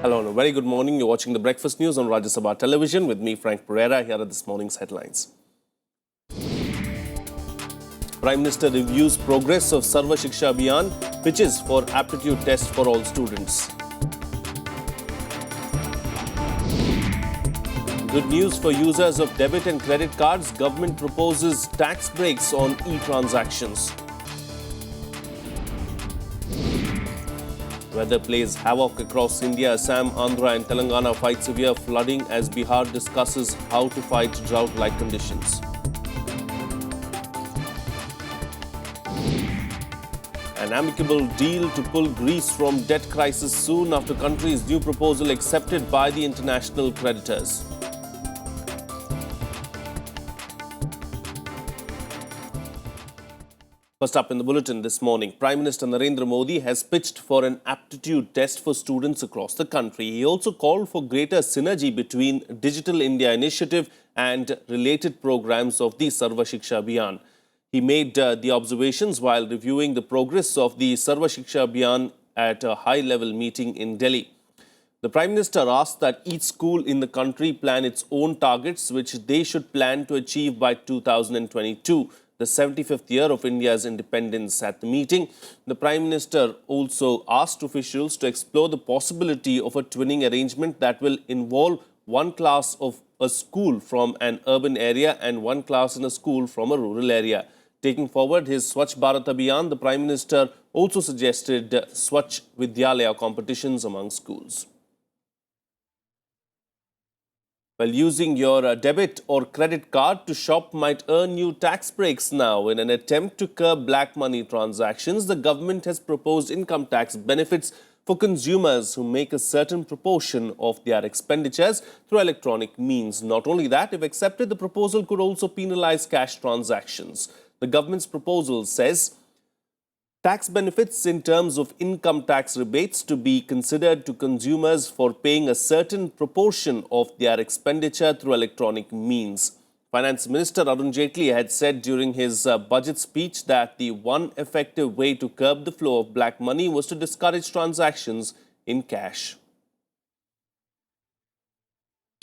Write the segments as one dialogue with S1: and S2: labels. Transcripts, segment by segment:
S1: Hello and a very good morning. You're watching the Breakfast News on Rajya Sabha television with me, Frank Pereira. Here are this morning's headlines. Prime Minister reviews progress of Sarva Shiksha Abhiyan, pitches for aptitude test for all students. Good news for users of debit and credit cards. Government proposes tax breaks on e-transactions. Weather plays havoc across India. Assam, Andhra and Telangana fight severe flooding as Bihar discusses how to fight drought-like conditions. An amicable deal to pull Greece from debt crisis soon after country's new proposal accepted by the international creditors. First up in the bulletin this morning, Prime Minister Narendra Modi has pitched for an aptitude test for students across the country. He also called for greater synergy between Digital India Initiative and related programs of the Sarva Shiksha Abhiyan. He made the observations while reviewing the progress of the Sarva Shiksha Abhiyan at a high-level meeting in Delhi. The Prime Minister asked that each school in the country plan its own targets, which they should plan to achieve by 2022. The 75th year of India's independence. At the meeting, the Prime Minister also asked officials to explore the possibility of a twinning arrangement that will involve one class of a school from an urban area and one class in a school from a rural area. Taking forward his Swachh Bharat Abhiyan, the Prime Minister also suggested Swachh Vidyalaya competitions among schools. Well, using your debit or credit card to shop might earn you tax breaks now. In an attempt to curb black money transactions, the government has proposed income tax benefits for consumers who make a certain proportion of their expenditures through electronic means. Not only that, if accepted, the proposal could also penalize cash transactions. The government's proposal says tax benefits in terms of income tax rebates to be considered to consumers for paying a certain proportion of their expenditure through electronic means. Finance Minister Arun Jaitley had said during his budget speech that the one effective way to curb the flow of black money was to discourage transactions in cash.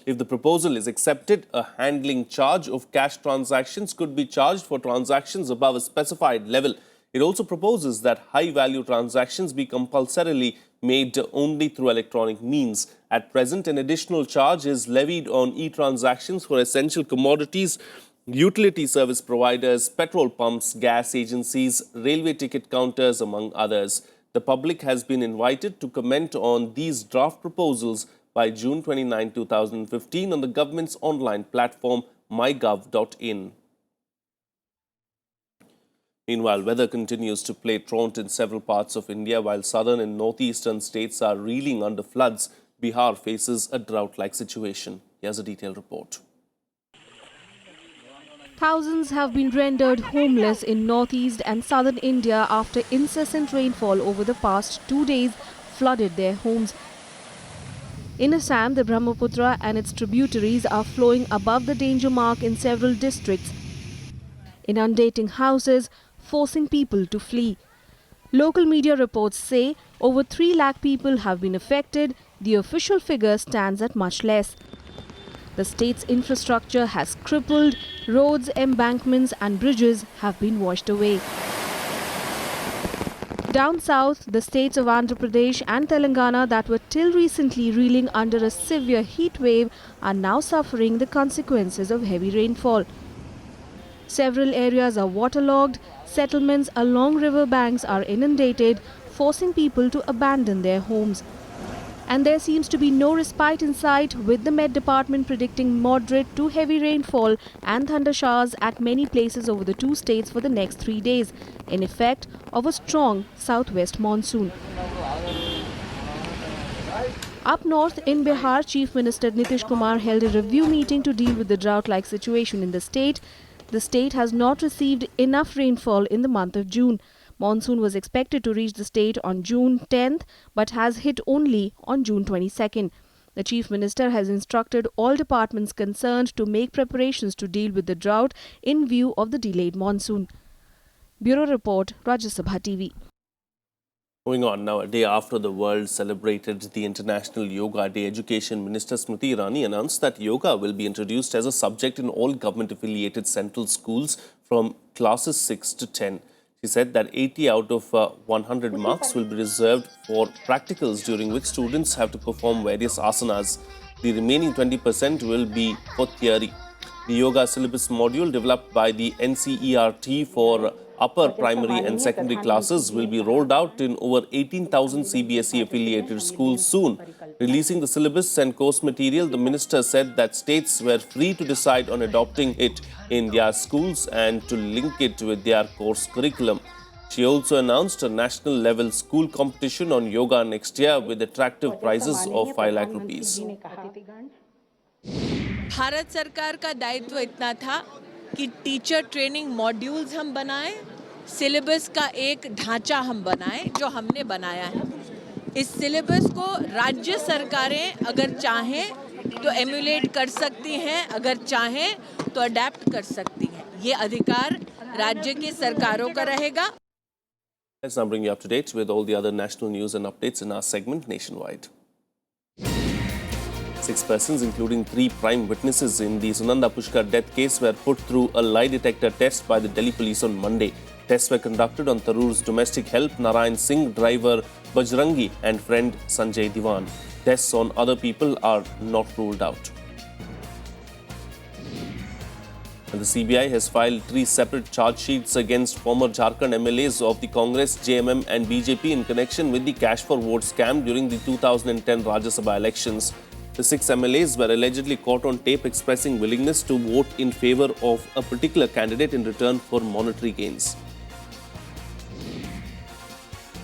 S1: If the proposal is accepted, a handling charge of cash transactions could be charged for transactions above a specified level. It also proposes that high-value transactions be compulsorily made only through electronic means. At present, an additional charge is levied on e-transactions for essential commodities, utility service providers, petrol pumps, gas agencies, railway ticket counters, among others. The public has been invited to comment on these draft proposals by June 29, 2015 on the government's online platform mygov.in. Meanwhile, weather continues to play truant in several parts of India. While southern and northeastern states are reeling under floods, Bihar faces a drought-like situation. Here's a detailed report.
S2: Thousands have been rendered homeless in northeast and southern India after incessant rainfall over the past 2 days flooded their homes. In Assam, the Brahmaputra and its tributaries are flowing above the danger mark in several districts, inundating houses, forcing people to flee. Local media reports say over 3 lakh people have been affected. The official figure stands at much less. The state's infrastructure has crippled. Roads, embankments and bridges have been washed away. Down south, the states of Andhra Pradesh and Telangana that were till recently reeling under a severe heat wave are now suffering the consequences of heavy rainfall. Several areas are waterlogged. Settlements along river banks are inundated, forcing people to abandon their homes. And there seems to be no respite in sight, with the Met Department predicting moderate to heavy rainfall and thunder showers at many places over the 2 states for the next 3 days, in effect of a strong southwest monsoon. Up north in Bihar, Chief Minister Nitish Kumar held a review meeting to deal with the drought-like situation in the state. The state has not received enough rainfall in the month of June. Monsoon was expected to reach the state on June 10th, but has hit only on June 22nd. The Chief Minister has instructed all departments concerned to make preparations to deal with the drought in view of the delayed monsoon. Bureau Report, Rajya Sabha TV.
S1: Moving on now, a day after the world celebrated the International Yoga Day, Education Minister Smriti Irani announced that yoga will be introduced as a subject in all government-affiliated central schools from classes 6 to 10. She said that 80 out of 100 marks will be reserved for practicals, during which students have to perform various asanas. The remaining 20% will be for theory. The yoga syllabus module developed by the NCERT for upper primary and secondary classes will be rolled out in over 18,000 CBSE affiliated schools soon. Releasing the syllabus and course material, the minister said that states were free to decide on adopting it in their schools and to link it with their course curriculum. She also announced a national level school competition on yoga next year with attractive prizes of 5 lakh rupees.
S3: Bharat सरकार का दायित्व इतना था कि teacher training modules हम बनाएं, syllabus का एक ढांचा हम बनाएं जो हमने बनाया है। इस सिलेबस को राज्य सरकारें अगर चाहें तो एम्यूलेट कर सकती हैं, अगर चाहें तो अडेप्ट कर सकती हैं। ये अधिकार राज्य की सरकारों का रहेगा।
S1: Let's now bring you up to date with all the other national news and updates in our segment Nationwide. 6 persons, including 3 prime witnesses in the Sunanda Pushkar death case, were put through a lie detector test by the Delhi police on Monday. Tests were conducted on Tharoor's domestic help Narayan Singh, driver Bajrangi and friend Sanjay Diwan. Tests on other people are not ruled out. And the CBI has filed 3 separate charge sheets against former Jharkhand MLAs of the Congress, JMM and BJP in connection with the cash for vote scam during the 2010 Rajya Sabha elections. The 6 MLAs were allegedly caught on tape expressing willingness to vote in favour of a particular candidate in return for monetary gains.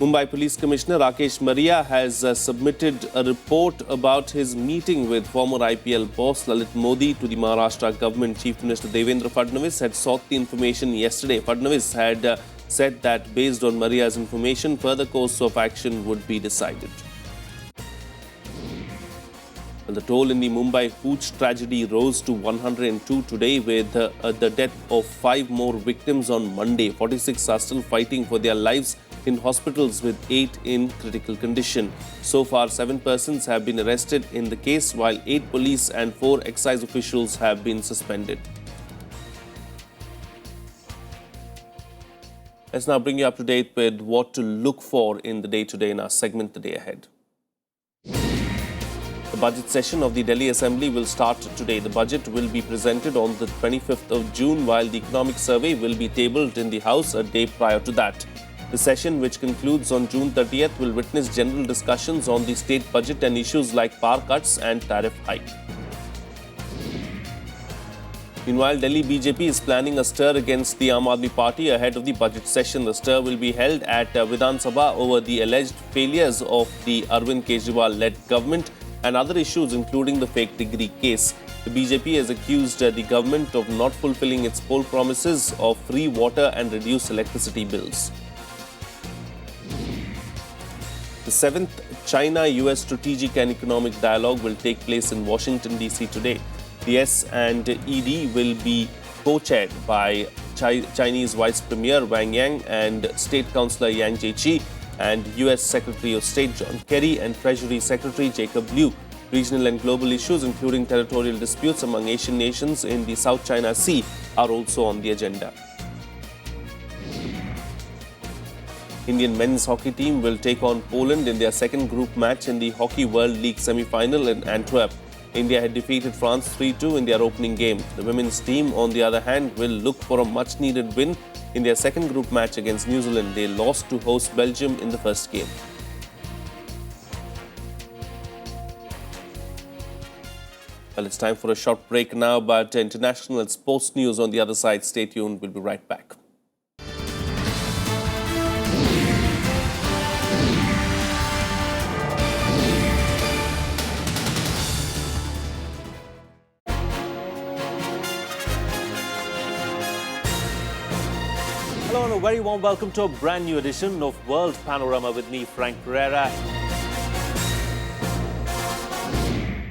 S1: Mumbai Police Commissioner Rakesh Maria has submitted a report about his meeting with former IPL boss Lalit Modi to the Maharashtra government. Chief Minister Devendra Fadnavis had sought the information yesterday. Fadnavis had said that based on Maria's information, further course of action would be decided. The toll in the Mumbai Pooch tragedy rose to 102 today, with the death of 5 more victims on Monday. 46 are still fighting for their lives in hospitals, with 8 in critical condition. So far, 7 persons have been arrested in the case, while 8 police and 4 excise officials have been suspended. Let's now bring you up to date with what to look for in the day today in our segment The Day Ahead. The budget session of the Delhi Assembly will start today. The budget will be presented on the 25th of June, while the economic survey will be tabled in the House a day prior to that. The session, which concludes on June 30th, will witness general discussions on the state budget and issues like power cuts and tariff hike. Meanwhile, Delhi BJP is planning a stir against the Aam Aadmi Party ahead of the budget session. The stir will be held at Vidhan Sabha over the alleged failures of the Arvind Kejriwal-led government and other issues, including the fake degree case. The BJP has accused the government of not fulfilling its poll promises of free water and reduced electricity bills. The 7th China-US Strategic and Economic Dialogue will take place in Washington, D.C. today. The S&ED will be co-chaired by Chinese Vice Premier Wang Yang and State Councillor Yang Jiechi, and US Secretary of State John Kerry and Treasury Secretary Jacob Lew. Regional and global issues, including territorial disputes among Asian nations in the South China Sea, are also on the agenda. Indian men's hockey team will take on Poland in their second group match in the Hockey World League semi-final in Antwerp. India had defeated France 3-2 in their opening game. The women's team, on the other hand, will look for a much-needed win in their second group match against New Zealand. They lost to host Belgium in the first game. Well, it's time for a short break now, but international and sports news on the other side. Stay tuned. We'll be right back. Hello and a very warm welcome to a brand new edition of World Panorama with me, Frank Pereira.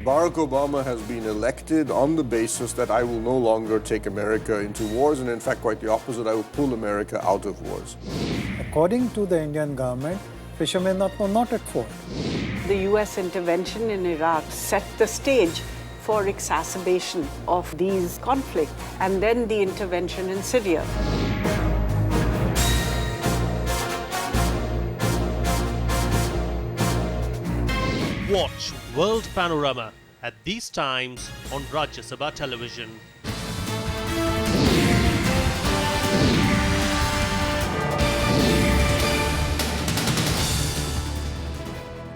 S4: Barack Obama has been elected on the basis that I will no longer take America into wars, and in fact quite the opposite, I will pull America out of wars.
S5: According to the Indian government, Fishermen are not at fault.
S6: The US intervention in Iraq set the stage for exacerbation of these conflicts, and then the intervention in Syria.
S7: Watch World Panorama at these times on Rajya Sabha television.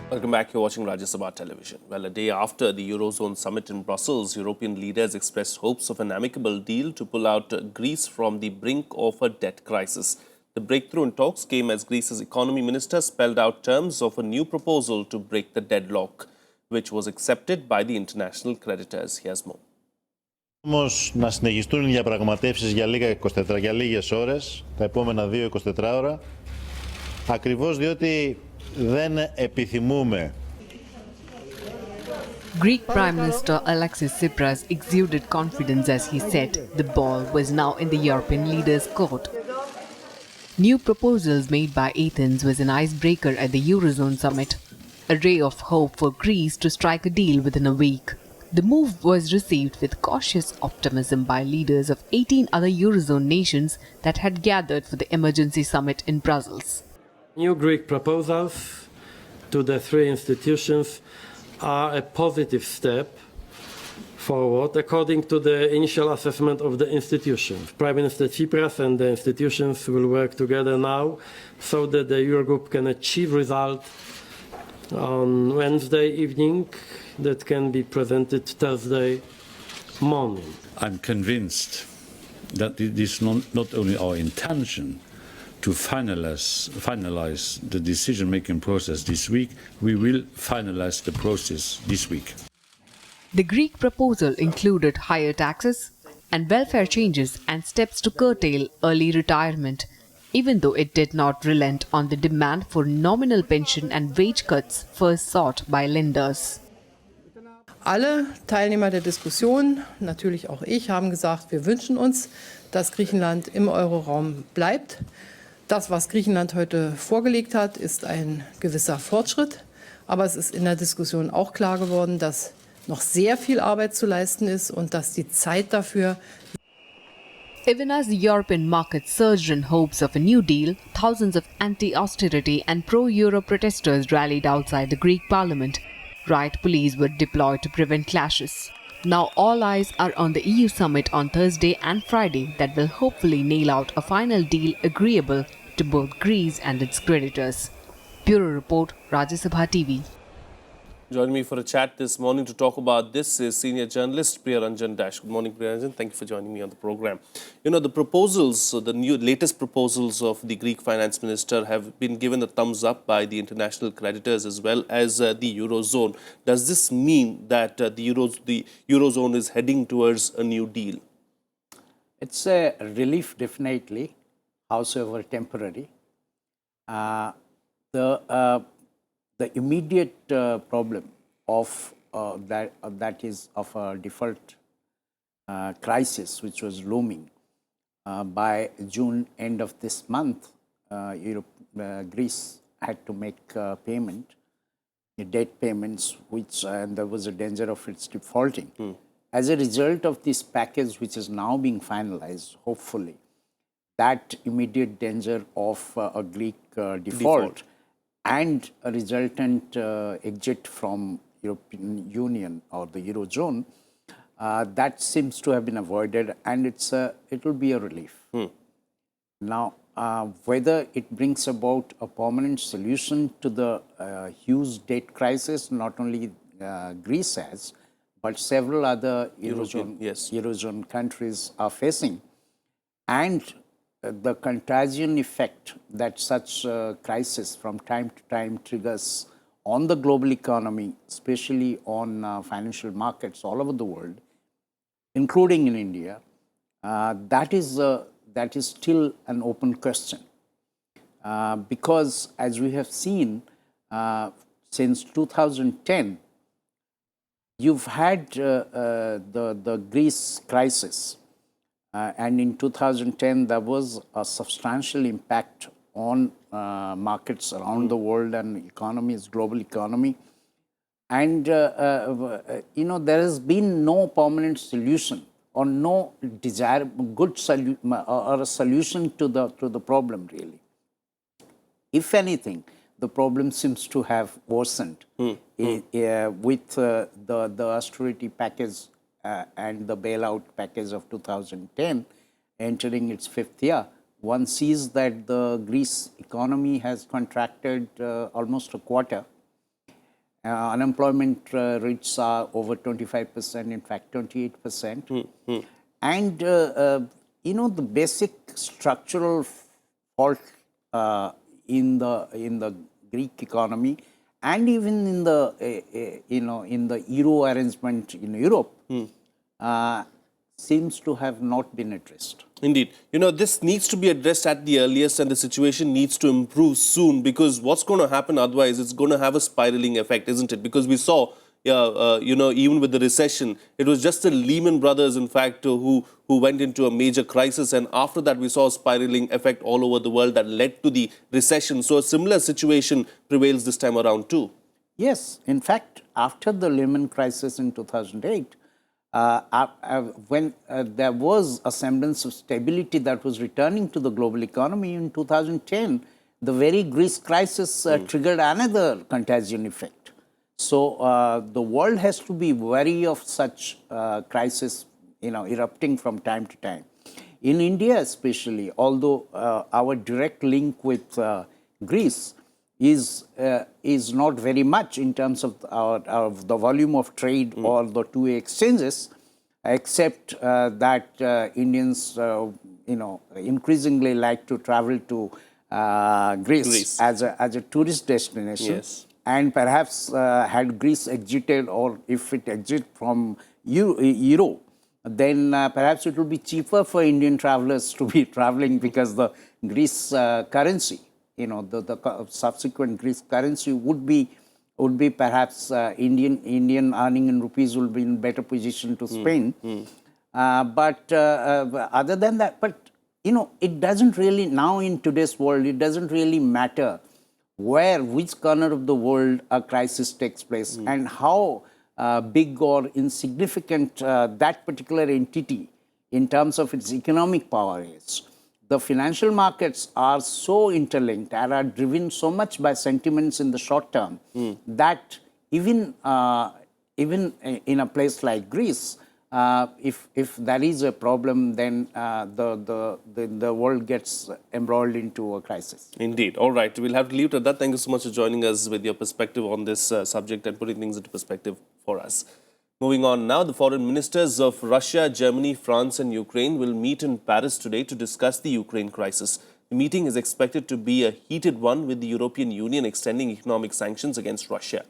S1: Welcome back. You're watching Rajya Sabha television. Well, a day after the Eurozone summit in Brussels, European leaders expressed hopes of an amicable deal to pull out Greece from the brink of a debt crisis. The breakthrough in talks came as Greece's economy minister spelled out terms of a new proposal to break the deadlock, which was accepted by the international creditors. Here's more.
S8: Όμως να συνεχιστούν οι διαπραγματεύσεις για λίγες ώρες, τα επόμενα 2-24 ώρα, ακριβώς διότι δεν επιθυμούμε.
S9: Greek Prime Minister Alexis Tsipras exuded confidence as he said the ball was now in the European leaders' court. New proposals made by Athens was an icebreaker at the Eurozone summit, a ray of hope for Greece to strike a deal within a week. The move was received with cautious optimism by leaders of 18 other Eurozone nations that had gathered for the emergency summit in Brussels.
S10: New Greek proposals to the three institutions are a positive step forward according to the initial assessment of the institutions. Prime Minister Tsipras and the institutions will work together now so that the Eurogroup can achieve results on Wednesday evening that can be presented Thursday morning.
S11: I'm convinced that it is not only our intention to finalize the decision-making process this week, we will finalize the process this week.
S9: The Greek proposal included higher taxes and welfare changes and steps to curtail early retirement, even though it did not relent on the demand for nominal pension and wage cuts first sought by lenders.
S12: Alle Teilnehmer der Diskussion, natürlich auch ich, haben gesagt, wir wünschen uns, dass Griechenland im Euroraum bleibt. Das, was Griechenland heute vorgelegt hat, ist ein gewisser Fortschritt. Aber es ist in der Diskussion auch klar geworden, dass noch sehr viel Arbeit zu leisten ist und dass die Zeit dafür.
S9: Even as the European market surged in hopes of a new deal, thousands of anti-austerity and pro-Euro protesters rallied outside the Greek parliament. Riot police were deployed to prevent clashes. Now all eyes are on the EU summit on Thursday and Friday that will hopefully nail out a final deal agreeable to both Greece and its creditors. Bureau Report, Rajya Sabha TV.
S1: Joining me for a chat this morning to talk about this is senior journalist Priyanjan Dash. Good morning, Priyanjan. Thank you for joining me on the program. You know, the proposals, the latest proposals of the Greek finance minister have been given a thumbs up by the international creditors as well as the Eurozone. Does this mean that the Eurozone is heading towards a new deal?
S13: It's a relief, definitely, howsoever temporary. The immediate problem of that is of a default crisis which was looming by June end of this month. Greece had to make payment, debt payments, which and there was a danger of its defaulting. As a result of this package, which is now being finalized, hopefully, that immediate danger of a Greek default and a resultant exit from European Union or the Eurozone, that seems to have been avoided, and it will be a relief. Now, whether it brings about a permanent solution to the huge debt crisis, not only Greece has, but several other Eurozone countries are facing, and the contagion effect that such crisis from time to time triggers on the global economy, especially on financial markets all over the world, including in India, that is still an open question. Because as we have seen since 2010, you've had the Greece crisis. And in 2010, there was a substantial impact on markets around the world and economies, global economy. And, there has been no permanent solution or no good or a solution to the problem, really. If anything, the problem seems to have worsened with the austerity package and the bailout package of 2010 entering its 5th year. One sees that the Greece economy has contracted almost a quarter. Unemployment rates are over 25%, in fact 28%. And, the basic structural fault in the Greek economy and even in the, in the euro arrangement in Europe seems to have not been addressed.
S1: Indeed. This needs to be addressed at the earliest, and the situation needs to improve soon, because what's going to happen otherwise, it's going to have a spiraling effect, isn't it? Because we saw, even with the recession, it was just the Lehman Brothers, in fact, who went into a major crisis. And after that, we saw a spiraling effect all over the world that led to the recession. So a similar situation prevails this time around too.
S13: Yes. In fact, after the Lehman crisis in 2008, when there was a semblance of stability that was returning to the global economy in 2010, the very Greece crisis triggered another contagion effect. So the world has to be wary of such crisis, erupting from time to time. In India especially, although our direct link with Greece is not very much in terms of the volume of trade or the two-way exchanges, except that Indians, increasingly like to travel to Greece as a tourist destination.
S1: Yes.
S13: And perhaps had Greece exited, or if it exits from Euro, then perhaps it would be cheaper for Indian travelers to be traveling, because the Greece currency, the subsequent Greece currency would be perhaps Indian earning in rupees will be in better position to spend. But other than that, it doesn't really, now in today's world, it doesn't really matter which corner of the world a crisis takes place and how big or insignificant that particular entity in terms of its economic power is. The financial markets are so interlinked and are driven so much by sentiments in the short term that even in a place like Greece, if there is a problem, then the world gets embroiled into a crisis.
S1: Indeed. All right. We'll have to leave it at that. Thank you so much for joining us with your perspective on this subject and putting things into perspective for us. Moving on now, the foreign ministers of Russia, Germany, France and Ukraine will meet in Paris today to discuss the Ukraine crisis. The meeting is expected to be a heated one, with the European Union extending economic sanctions against Russia.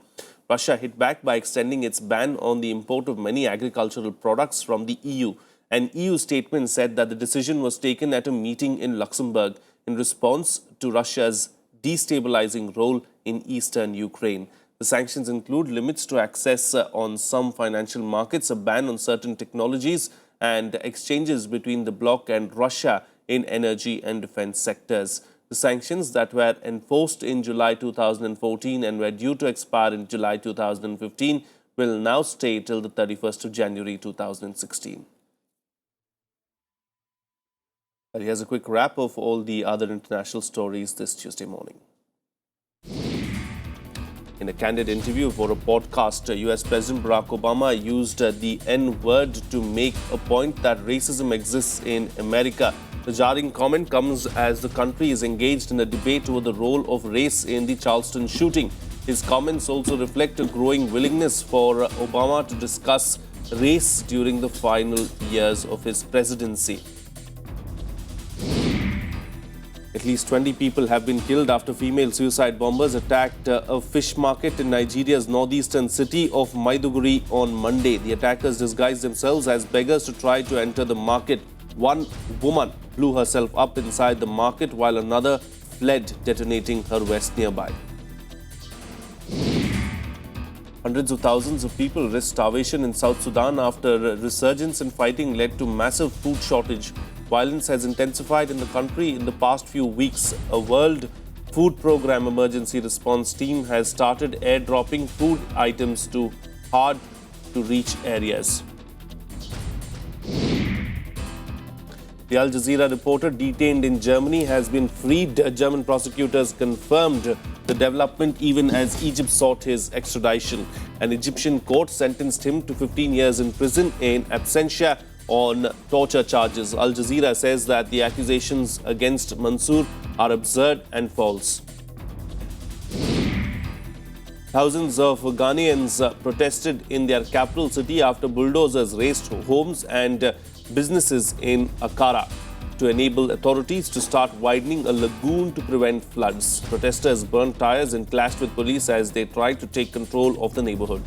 S1: Russia hit back by extending its ban on the import of many agricultural products from the EU. An EU statement said that the decision was taken at a meeting in Luxembourg in response to Russia's destabilizing role in eastern Ukraine. The sanctions include limits to access on some financial markets, a ban on certain technologies, and exchanges between the bloc and Russia in energy and defense sectors. The sanctions that were enforced in July 2014 and were due to expire in July 2015 will now stay till the 31st of January 2016. But here's a quick wrap of all the other international stories this Tuesday morning. In a candid interview for a podcast, US President Barack Obama used the N-word to make a point that racism exists in America. The jarring comment comes as the country is engaged in a debate over the role of race in the Charleston shooting. His comments also reflect a growing willingness for Obama to discuss race during the final years of his presidency. At least 20 people have been killed after female suicide bombers attacked a fish market in Nigeria's northeastern city of Maiduguri on Monday. The attackers disguised themselves as beggars to try to enter the market. One woman blew herself up inside the market while another fled, detonating her vest nearby. Hundreds of thousands of people risked starvation in South Sudan after a resurgence in fighting led to massive food shortage. Violence has intensified in the country in the past few weeks. A World Food Programme emergency response team has started airdropping food items to hard-to-reach areas. The Al Jazeera reporter detained in Germany has been freed. German prosecutors confirmed the development even as Egypt sought his extradition. An Egyptian court sentenced him to 15 years in prison in absentia on torture charges. Al Jazeera says that the accusations against Mansour are absurd and false. Thousands of Ghanaians protested in their capital city after bulldozers razed homes and businesses in Akara to enable authorities to start widening a lagoon to prevent floods. Protesters burned tires and clashed with police as they tried to take control of the neighborhood.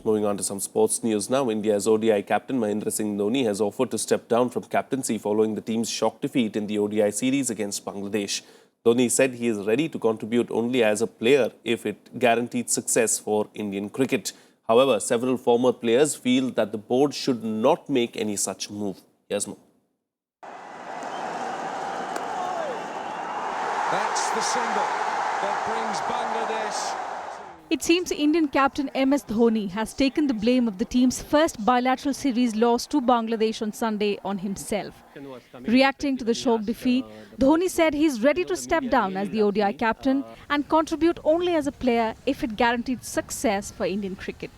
S1: Moving on to some sports news now. India's ODI captain Mahendra Singh Dhoni has offered to step down from captaincy following the team's shock defeat in the ODI series against Bangladesh. Dhoni said he is ready to contribute only as a player if it guaranteed success for Indian cricket. However, several former players feel that the board should not make any such move. Here's more.
S5: That's the single that brings Bangladesh.
S14: It seems Indian captain MS Dhoni has taken the blame of the team's first bilateral series loss to Bangladesh on Sunday on himself. Reacting to the shock defeat, Dhoni said he is ready to step down as the ODI captain and contribute only as a player if it guaranteed success for Indian cricket.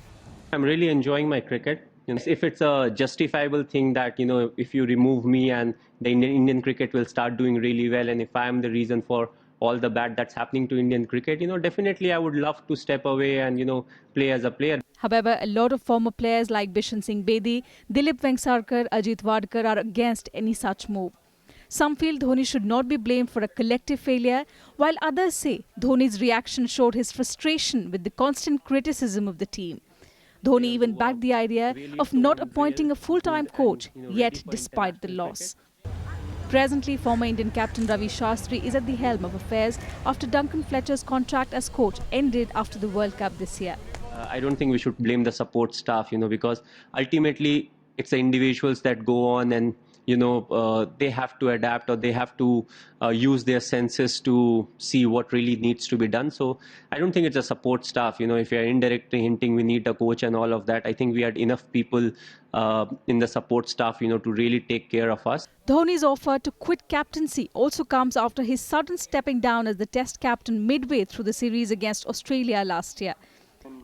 S15: I'm really enjoying my cricket. If it's a justifiable thing that, if you remove me and the Indian cricket will start doing really well, and if I am the reason for all the bad that's happening to Indian cricket, definitely I would love to step away and, play as a player.
S14: However, a lot of former players like Bishan Singh Bedi, Dilip Vengsarkar, Ajit Wadkar are against any such move. Some feel Dhoni should not be blamed for a collective failure, while others say Dhoni's reaction showed his frustration with the constant criticism of the team. Dhoni even backed the idea of not appointing a full-time coach, yet despite the loss. Presently, former Indian captain Ravi Shastri is at the helm of affairs after Duncan Fletcher's contract as coach ended after the World Cup this year.
S15: I don't think we should blame the support staff, because ultimately it's the individuals that go on and, they have to adapt, or they have to use their senses to see what really needs to be done. So I don't think it's a support staff. If you're indirectly hinting we need a coach and all of that, I think we had enough people in the support staff, to really take care of us.
S14: Dhoni's offer to quit captaincy also comes after his sudden stepping down as the Test captain midway through the series against Australia last year.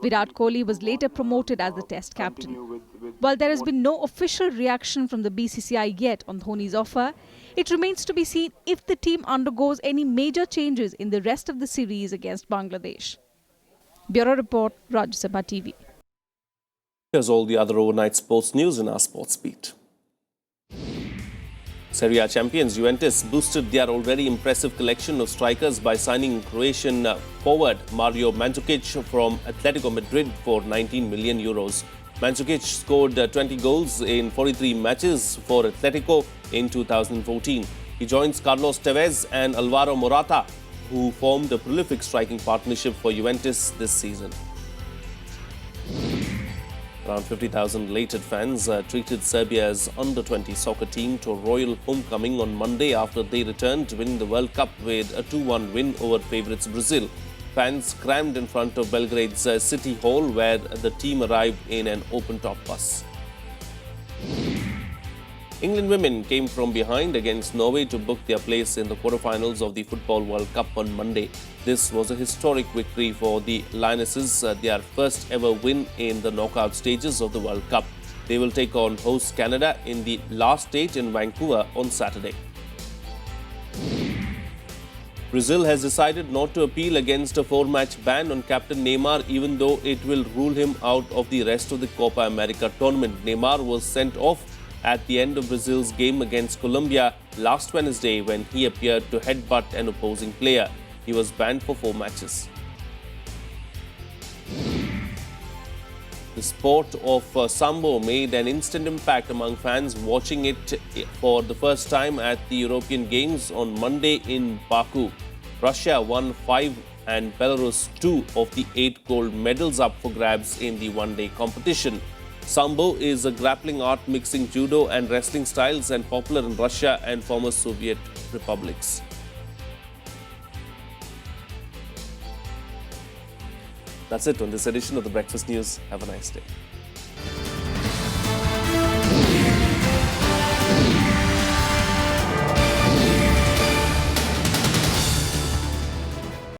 S14: Virat Kohli was later promoted as the Test captain. While there has been no official reaction from the BCCI yet on Dhoni's offer, it remains to be seen if the team undergoes any major changes in the rest of the series against Bangladesh. Bureau Report, Rajya Sabha TV.
S1: Here's all the other overnight sports news in our Sports Beat. Serie A champions Juventus boosted their already impressive collection of strikers by signing Croatian forward Mario Mandzukic from Atletico Madrid for 19 million euros. Mandzukic scored 20 goals in 43 matches for Atletico in 2014. He joins Carlos Tevez and Alvaro Morata, who formed a prolific striking partnership for Juventus this season. Around 50,000 elated fans treated Serbia's under-20 soccer team to a royal homecoming on Monday after they returned, winning the World Cup with a 2-1 win over favourites Brazil. Fans crammed in front of Belgrade's City Hall, where the team arrived in an open-top bus. England women came from behind against Norway to book their place in the quarterfinals of the Football World Cup on Monday. This was a historic victory for the Lionesses, their first ever win in the knockout stages of the World Cup. They will take on host Canada in the last stage in Vancouver on Saturday. Brazil has decided not to appeal against a 4-match ban on Captain Neymar, even though it will rule him out of the rest of the Copa America tournament. Neymar was sent off at the end of Brazil's game against Colombia last Wednesday when he appeared to headbutt an opposing player. He was banned for 4 matches. The sport of Sambo made an instant impact among fans watching it for the first time at the European Games on Monday in Baku. Russia won 5 and Belarus 2 of the 8 gold medals up for grabs in the one-day competition. Sambo is a grappling art mixing judo and wrestling styles and popular in Russia and former Soviet republics. That's it on this edition of the Breakfast News. Have a nice day.